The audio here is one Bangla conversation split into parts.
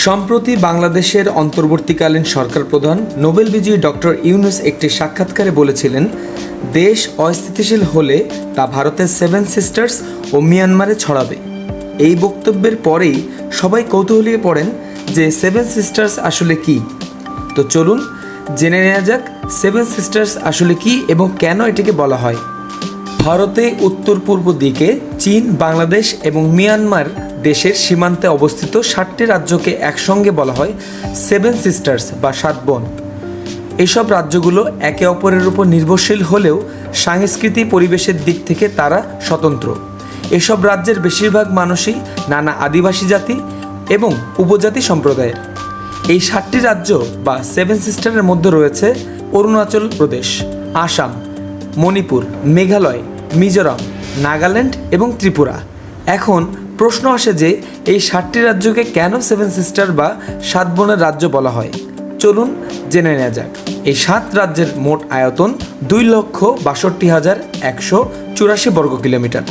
সম্প্রতি বাংলাদেশের অন্তর্বর্তীকালীন সরকার প্রধান নোবেল বিজয়ী ডক্টর ইউনূস একটি সাক্ষাৎকারে বলেছিলেন, দেশ অস্থিতিশীল হলে তা ভারতের সেভেন সিস্টার্স ও মিয়ানমারে ছড়াবে। এই বক্তব্যের পরেই সবাই কৌতূহলী পড়েন যে সেভেন সিস্টার্স আসলে কি। তো চলুন জেনে নেওয়া যাক সেভেন সিস্টার্স আসলে কি এবং কেন এটিকে বলা হয়। ভারতে উত্তর পূর্ব দিকে চীন, বাংলাদেশ এবং মিয়ানমার দেশের সীমান্তে অবস্থিত 7টি রাজ্যকে একসঙ্গে বলা হয় সেভেন সিস্টার্স বা 7 বোন। এসব রাজ্যগুলো একে অপরের উপর নির্ভরশীল হলেও সাংস্কৃতিক পরিবেশের দিক থেকে তারা স্বতন্ত্র। এসব রাজ্যের বেশিরভাগ মানুষই নানা আদিবাসী জাতি এবং উপজাতি সম্প্রদায়ের। এই 7টি রাজ্য বা সেভেন সিস্টারের মধ্যে রয়েছে অরুণাচল প্রদেশ, আসাম, মণিপুর, মেঘালয়, মিজোরাম, নাগাল্যান্ড এবং ত্রিপুরা। এখন প্রশ্ন আসে যে এই 7টি রাজ্যকে কেন সেভেন সিস্টার বা 7 বোনের রাজ্য বলা হয়। চলুন জেনে নেওয়া যাক। এই 7 রাজ্যের মোট আয়তন 2,62,184 বর্গ কিলোমিটার,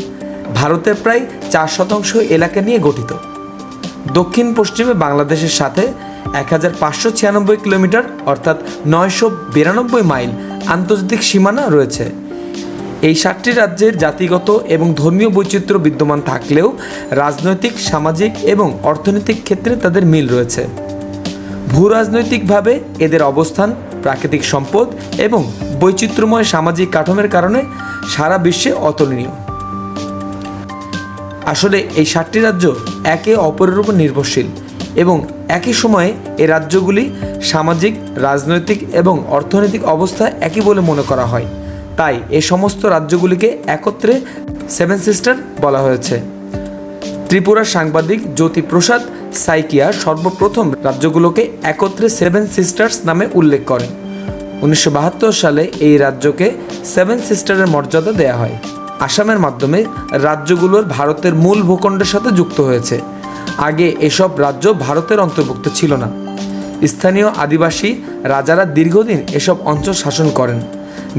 ভারতের প্রায় 4% এলাকা নিয়ে গঠিত। দক্ষিণ পশ্চিমে বাংলাদেশের সাথে 1,596 কিলোমিটার অর্থাৎ 992 মাইল আন্তর্জাতিক সীমানা রয়েছে। এই 7টি রাজ্যের জাতিগত এবং ধর্মীয় বৈচিত্র্য বিদ্যমান থাকলেও রাজনৈতিক, সামাজিক এবং অর্থনৈতিক ক্ষেত্রে তাদের মিল রয়েছে। ভূরাজনৈতিকভাবে এদের অবস্থান, প্রাকৃতিক সম্পদ এবং বৈচিত্র্যময় সামাজিক কাঠামোর কারণে সারা বিশ্বে অতুলনীয়। আসলে এই 7টি রাজ্য একে অপরের উপর নির্ভরশীল এবং একই সময়ে এই রাজ্যগুলি সামাজিক, রাজনৈতিক এবং অর্থনৈতিক অবস্থা একই বলে মনে করা হয়। তাই এই সমস্ত রাজ্যগুলিকে একত্রে সেভেন সিস্টার বলা হয়েছে। ত্রিপুরার সাংবাদিক জ্যোতিপ্রসাদ সাইকিয়া সর্বপ্রথম রাজ্যগুলোকে একত্রে সেভেন সিস্টার্স নামে উল্লেখ করেন। 1972 সালে এই রাজ্যকে সেভেন সিস্টারের মর্যাদা দেয়া হয়। আসামের মাধ্যমে রাজ্যগুলোর ভারতের মূল ভূখণ্ডের সাথে যুক্ত হয়েছে। আগে এসব রাজ্য ভারতের অন্তর্ভুক্ত ছিল না। স্থানীয় আদিবাসী রাজারা দীর্ঘদিন এসব অঞ্চল শাসন করেন।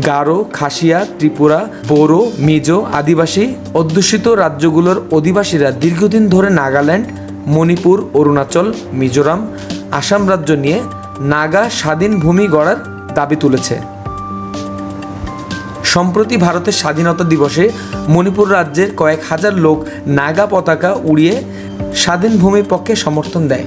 গারো, খাসিয়া, ত্রিপুরা, বোরো, মিজো আদিবাসী অধ্যুষিত রাজ্যগুলোর অধিবাসীরা দীর্ঘদিন ধরে নাগাল্যান্ড, মণিপুর, অরুণাচল, মিজোরাম, আসাম রাজ্য নিয়ে নাগা স্বাধীন ভূমি গড়ার দাবি তুলেছে। সম্প্রতি ভারতের স্বাধীনতা দিবসে মণিপুর রাজ্যের কয়েক হাজার লোক নাগা পতাকা উড়িয়ে স্বাধীন ভূমির পক্ষে সমর্থন দেয়।